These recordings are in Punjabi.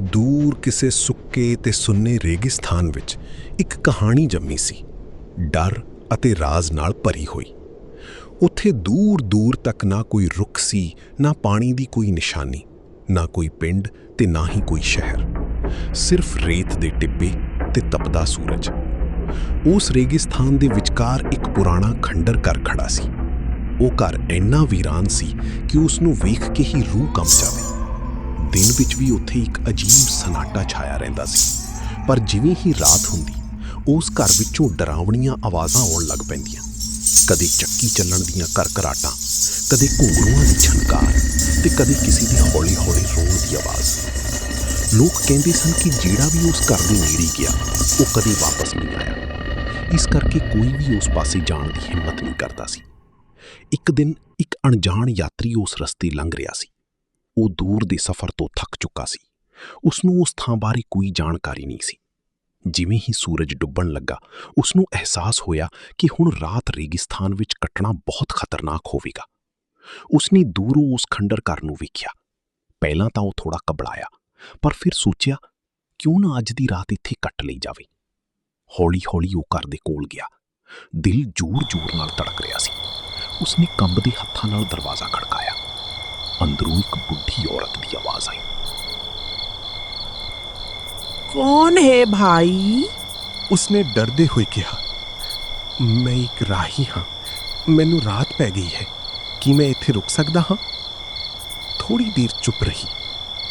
ਦੂਰ ਕਿਸੇ ਸੁੱਕੇ ਤੇ ਸੁੰਨੇ ਰੇਗਿਸਤਾਨ ਵਿੱਚ ਇੱਕ ਕਹਾਣੀ ਜੰਮੀ ਸੀ, ਡਰ ਅਤੇ ਰਾਜ਼ ਨਾਲ ਭਰੀ ਹੋਈ। ਉੱਥੇ ਦੂਰ-ਦੂਰ ਤੱਕ ਨਾ ਕੋਈ ਰੁੱਖ ਸੀ, ਨਾ ਪਾਣੀ ਦੀ ਕੋਈ ਨਿਸ਼ਾਨੀ, ਨਾ ਕੋਈ ਪਿੰਡ ਤੇ ਨਾ ਹੀ ਕੋਈ ਸ਼ਹਿਰ। ਸਿਰਫ ਰੇਤ ਦੇ ਟਿੱਬੇ ਤੇ ਤਪਦਾ ਸੂਰਜ। ਉਸ ਰੇਗਿਸਤਾਨ ਦੇ ਵਿਚਕਾਰ ਇੱਕ ਪੁਰਾਣਾ ਖੰਡਰ ਘਰ ਖੜਾ ਸੀ। ਉਹ ਘਰ ਇੰਨਾ ਵੀਰਾਨ ਸੀ ਕਿ ਉਸ ਨੂੰ ਵੇਖ ਕੇ ਹੀ ਰੂਹ ਕੰਬ ਜਾਵੇ। ਦਿਨ ਵਿੱਚ ਵੀ ਉੱਥੇ ਇੱਕ ਅਜੀਬ ਸਨਾਟਾ ਛਾਇਆ ਰਹਿੰਦਾ ਸੀ, ਪਰ ਜਿਵੇਂ ਹੀ ਰਾਤ ਹੁੰਦੀ, ਉਸ ਘਰ ਵਿੱਚੋਂ ਡਰਾਵਣੀਆਂ ਆਵਾਜ਼ਾਂ ਆਉਣ ਲੱਗ ਪੈਂਦੀਆਂ। ਕਦੇ ਚੱਕੀ ਚੱਲਣ ਦੀਆਂ ਕਰਕਰਾਟਾਂ, ਕਦੇ ਘੁੰਗਰੂਆਂ ਦੀ ਛਣਕਾਰ ਤੇ ਕਦੇ ਕਿਸੇ ਦੀ ਹੌਲੀ-ਹੌਲੀ ਰੋਣ ਦੀ ਆਵਾਜ਼। ਲੋਕ ਕਹਿੰਦੇ ਸਨ ਕਿ ਜਿਹੜਾ ਵੀ ਉਸ ਘਰ ਦੇ ਨੇੜੇ ਗਿਆ, ਉਹ ਕਦੇ ਵਾਪਸ ਨਹੀਂ ਆਇਆ। ਇਸ ਕਰਕੇ ਕੋਈ ਵੀ ਉਸ ਪਾਸੇ ਜਾਣ ਦੀ ਹਿੰਮਤ ਨਹੀਂ ਕਰਦਾ ਸੀ। ਇੱਕ ਦਿਨ ਇੱਕ ਅਣਜਾਣ ਯਾਤਰੀ ਉਸ ਰਸਤੇ ਲੰਘ ਰਿਹਾ ਸੀ। ਉਹ ਦੂਰ ਦੇ ਸਫ਼ਰ ਤੋਂ ਥੱਕ ਚੁੱਕਾ ਸੀ। ਉਸ ਨੂੰ ਉਸ ਥਾਂ ਬਾਰੇ ਕੋਈ ਜਾਣਕਾਰੀ ਨਹੀਂ ਸੀ। ਜਿਵੇਂ ਹੀ ਸੂਰਜ ਡੁੱਬਣ ਲੱਗਾ, ਉਸ ਨੂੰ ਅਹਿਸਾਸ ਹੋਇਆ ਕਿ ਹੁਣ ਰਾਤ ਰੇਗਿਸਤਾਨ ਵਿੱਚ ਕੱਟਣਾ ਬਹੁਤ ਖਤਰਨਾਕ ਹੋਵੇਗਾ। ਉਸ ਨੇ ਦੂਰੋਂ ਉਸ ਖੰਡਰ ਘਰ ਨੂੰ ਵੇਖਿਆ। ਪਹਿਲਾਂ ਤਾਂ ਉਹ ਥੋੜਾ ਘਬਰਾਇਆ, ਪਰ ਫਿਰ ਸੋਚਿਆ ਕਿਉਂ ਨਾ ਅੱਜ ਦੀ ਰਾਤ ਇੱਥੇ ਕੱਟ ਲਈ ਜਾਵੇ। ਹੌਲੀ-ਹੌਲੀ ਉਹ ਘਰ ਦੇ ਕੋਲ ਗਿਆ। ਦਿਲ ਜ਼ੋਰ-ਜ਼ੋਰ ਨਾਲ ਧੜਕ ਰਿਹਾ ਸੀ। ਉਸ ਨੇ ਕੰਬਦੇ ਹੱਥਾਂ ਨਾਲ ਦਰਵਾਜ਼ਾ ਖੜਕਾਇਆ। ਅੰਦਰੋਂ ਇੱਕ ਬੁੱਢੀ ਔਰਤ ਦੀ ਆਵਾਜ਼ ਆਈ। ਕੌਣ ਹੈ ਭਾਈ? ਉਸਨੇ ਡਰਦੇ ਹੋਏ ਕਿਹਾ, ਮੈਂ ਇੱਕ ਰਾਹੀ ਹਾਂ। ਮੈਨੂੰ ਰਾਤ ਪੈ ਗਈ ਹੈ। ਕੀ ਮੈਂ ਇੱਥੇ ਰੁਕ ਸਕਦਾ ਹਾਂ? ਥੋੜੀ ਦੇਰ ਚੁੱਪ ਰਹੀ,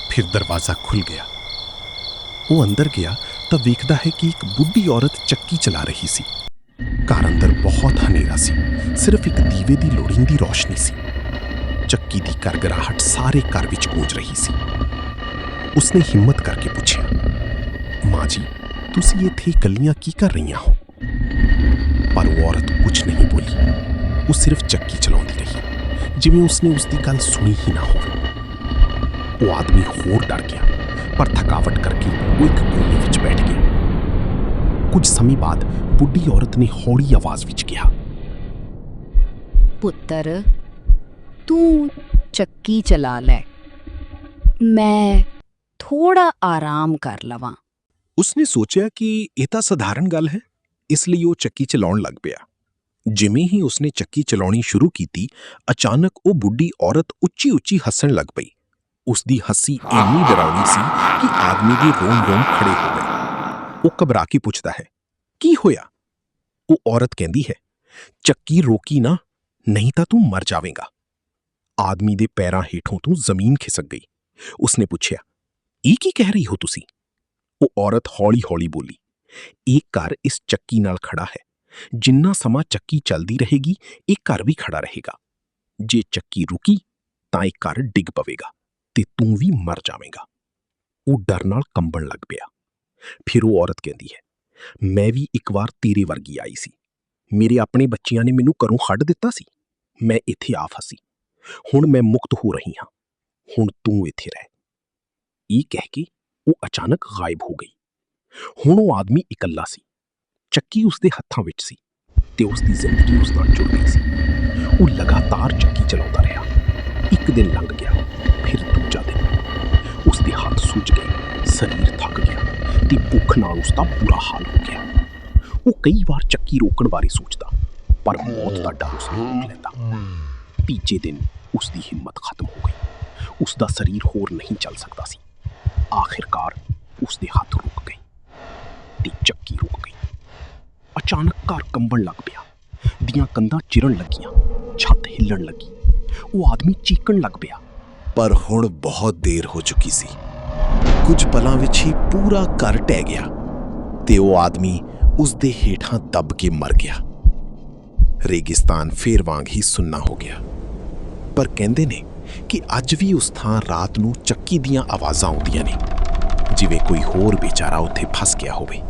ਫਿਰ ਦਰਵਾਜ਼ਾ ਖੁੱਲ ਗਿਆ। ਉਹ ਅੰਦਰ ਗਿਆ ਤਾਂ ਵੇਖਦਾ ਹੈ ਕਿ ਇੱਕ ਬੁੱਢੀ ਔਰਤ ਚੱਕੀ ਚਲਾ ਰਹੀ ਸੀ। ਘਰ ਅੰਦਰ ਬਹੁਤ ਹਨੇਰਾ ਸੀ, ਸਿਰਫ ਇੱਕ ਦੀਵੇ ਦੀ ਲੋੜੀਂਦੀ ਰੌਸ਼ਨੀ ਸੀ। ਚੱਕੀ ਦੀ ਗਰਗਰਾਹਟ ਸਾਰੇ ਘਰ ਵਿੱਚ ਗੂੰਜ ਰਹੀ ਸੀ। ਉਸਨੇ ਹਿੰਮਤ ਕਰਕੇ ਪੁੱਛਿਆ, ਮਾਂ ਜੀ, ਤੁਸੀਂ ਇੱਥੇ ਇਕੱਲੀਆਂ ਕੀ ਕਰ ਰਹੀਆਂ ਹੋ? ਪਰ ਉਹ ਔਰਤ ਕੁਝ ਨਹੀਂ ਬੋਲੀ। ਉਹ ਸਿਰਫ ਚੱਕੀ ਚਲਾਉਂਦੀ ਰਹੀ, ਜਿਵੇਂ ਉਸਨੇ ਉਸਦੀ ਗੱਲ ਸੁਣੀ ਹੀ ਨਾ ਹੋਵੇ। ਉਹ ਆਦਮੀ ਹੋਰ ਡਰ ਗਿਆ, ਪਰ ਥਕਾਵਟ ਕਰਕੇ ਉਹ ਇੱਕ ਕੋਨੇ ਵਿੱਚ ਬੈਠ ਗਿਆ। ਕੁਝ ਸਮੇਂ ਬਾਅਦ ਬੁੱਢੀ ਔਰਤ ਨੇ ਹੌਲੀ ਆਵਾਜ਼ ਵਿੱਚ ਕਿਹਾ, ਪੁੱਤਰ, ਤੂੰ ਚੱਕੀ ਚਲਾ ਲੈ, ਮੈਂ ਥੋੜਾ ਆਰਾਮ ਕਰ ਲਵਾਂ। ਉਸਨੇ ਸੋਚਿਆ ਕਿ ਇਹ ਤਾਂ ਸਧਾਰਨ ਗੱਲ ਹੈ, ਇਸ ਲਈ ਉਹ ਚੱਕੀ ਚਲਾਉਣ ਲੱਗ ਪਿਆ। ਜਿਵੇਂ ਹੀ ਉਸਨੇ ਚੱਕੀ ਚਲਾਉਣੀ ਸ਼ੁਰੂ ਕੀਤੀ, ਅਚਾਨਕ ਉਹ ਬੁੱਢੀ ਔਰਤ ਉੱਚੀ-ਉੱਚੀ ਹੱਸਣ ਲੱਗ ਪਈ। ਉਸਦੀ ਹੱਸੀ ਇੰਨੀ ਡਰਾਉਣੀ ਸੀ ਕਿ ਆਦਮੀ ਦੇ ਰੋਮ-ਰੋਮ ਖੜੇ ਹੋ ਗਏ। ਉਹ ਘਬਰਾ ਕੇ ਪੁੱਛਦਾ ਹੈ, ਕੀ ਹੋਇਆ? ਉਹ ਔਰਤ ਕਹਿੰਦੀ ਹੈ, ਚੱਕੀ ਰੋਕੀ ਨਾ, ਨਹੀਂ ਤਾਂ ਤੂੰ ਮਰ ਜਾਵੇਂਗਾ। ਆਦਮੀ ਦੇ ਪੈਰਾਂ ਹੇਠੋਂ ਤੋਂ ਜ਼ਮੀਨ ਖਿਸਕ ਗਈ। ਉਸਨੇ ਪੁੱਛਿਆ, ਇਹ ਕੀ ਕਹਿ ਰਹੀ ਹੋ ਤੁਸੀਂ? ਉਹ ਔਰਤ ਹੌਲੀ-ਹੌਲੀ ਬੋਲੀ, ਇਹ ਘਰ ਇਸ ਚੱਕੀ ਨਾਲ ਖੜਾ ਹੈ। ਜਿੰਨਾ ਸਮਾਂ ਚੱਕੀ ਚੱਲਦੀ ਰਹੇਗੀ, ਇਹ ਘਰ ਵੀ ਖੜਾ ਰਹੇਗਾ। ਜੇ ਚੱਕੀ ਰੁਕੀ ਤਾਂ ਇਹ ਘਰ ਡਿੱਗ ਪਵੇਗਾ ਤੇ ਤੂੰ ਵੀ ਮਰ ਜਾਵੇਂਗਾ। ਉਹ ਡਰ ਨਾਲ ਕੰਬਣ ਲੱਗ ਪਿਆ। ਫਿਰ ਉਹ ਔਰਤ ਕਹਿੰਦੀ ਹੈ, ਮੈਂ ਵੀ ਇੱਕ ਵਾਰ ਤੇਰੇ ਵਰਗੀ ਆਈ ਸੀ। ਮੇਰੇ ਆਪਣੇ ਬੱਚਿਆਂ ਨੇ ਮੈਨੂੰ ਘਰੋਂ ਕੱਢ ਦਿੱਤਾ ਸੀ। ਮੈਂ ਇੱਥੇ ਆ ਫਸੀ। ਹੁਣ ਮੈਂ ਮੁਕਤ ਹੋ ਰਹੀ ਹਾਂ। ਹੁਣ ਤੂੰ ਇੱਥੇ ਰਹਿ। ਇਹ ਕਹਿ ਕੇ ਉਹ ਅਚਾਨਕ ਗਾਇਬ ਹੋ ਗਈ। ਹੁਣ ਉਹ ਆਦਮੀ ਇਕੱਲਾ ਸੀ। ਚੱਕੀ ਉਸਦੇ ਹੱਥਾਂ ਵਿੱਚ ਸੀ ਤੇ ਉਸਦੀ ਜ਼ਿੰਦਗੀ ਉਸ ਨਾਲ ਜੁੜ ਗਈ ਸੀ। ਉਹ ਲਗਾਤਾਰ ਚੱਕੀ ਚਲਾਉਂਦਾ ਰਿਹਾ। ਇੱਕ ਦਿਨ ਲੰਘ ਗਿਆ, ਫਿਰ ਦੂਜਾ ਦਿਨ। ਉਸਦੇ ਹੱਥ ਸੁੱਜ ਗਏ, ਸਰੀਰ ਥੱਕ ਗਿਆ ਤੇ ਭੁੱਖ ਨਾਲ ਉਸਦਾ ਬੁਰਾ ਹਾਲ ਹੋ ਗਿਆ। ਉਹ ਕਈ ਵਾਰ ਚੱਕੀ ਰੋਕਣ ਬਾਰੇ ਸੋਚਦਾ, ਪਰ ਮੌਤ ਦਾ ਡਰ ਉਸਨੂੰ ਰੋਕ ਲੈਂਦਾ। ਤੀਜੇ ਦਿਨ ਉਸਦੀ ਹਿੰਮਤ ਖਤਮ ਹੋ ਗਈ। ਉਸਦਾ ਸਰੀਰ ਹੋਰ ਨਹੀਂ ਚੱਲ ਸਕਦਾ ਸੀ। ਆਖਿਰਕਾਰ ਉਸਦੇ ਹੱਥ ਰੁਕ ਗਏ ਤੇ ਚੱਕੀ ਰੁਕ ਗਈ। ਅਚਾਨਕ ਘਰ ਕੰਬਣ ਲੱਗ ਪਿਆ। ਦੀਆਂ ਕੰਧਾਂ ਚਿਰਨ ਲੱਗੀਆਂ, ਛੱਤ ਹਿੱਲਣ ਲੱਗੀ। ਉਹ ਆਦਮੀ ਚੀਕਣ ਲੱਗ ਪਿਆ, ਪਰ ਹੁਣ ਬਹੁਤ ਦੇਰ ਹੋ ਚੁੱਕੀ ਸੀ। ਕੁਝ ਪਲਾਂ ਵਿੱਚ ਹੀ ਪੂਰਾ ਘਰ ਢਹਿ ਗਿਆ ਤੇ ਉਹ ਆਦਮੀ ਉਸਦੇ ਹੇਠਾਂ ਦੱਬ ਕੇ ਮਰ ਗਿਆ। ਰੇਗਿਸਤਾਨ ਫੇਰ ਵਾਂਗ ਹੀ ਸੁੰਨਾ ਹੋ ਗਿਆ। ਪਰ ਕਹਿੰਦੇ ਨੇ ਕਿ ਅੱਜ ਵੀ ਉਸ ਥਾਂ ਰਾਤ ਨੂੰ ਚੱਕੀ ਦੀਆਂ ਆਵਾਜ਼ਾਂ ਆਉਂਦੀਆਂ ਨੇ, ਜਿਵੇਂ ਕੋਈ ਹੋਰ ਬੇਚਾਰਾ ਉੱਥੇ ਫਸ ਗਿਆ ਹੋਵੇ।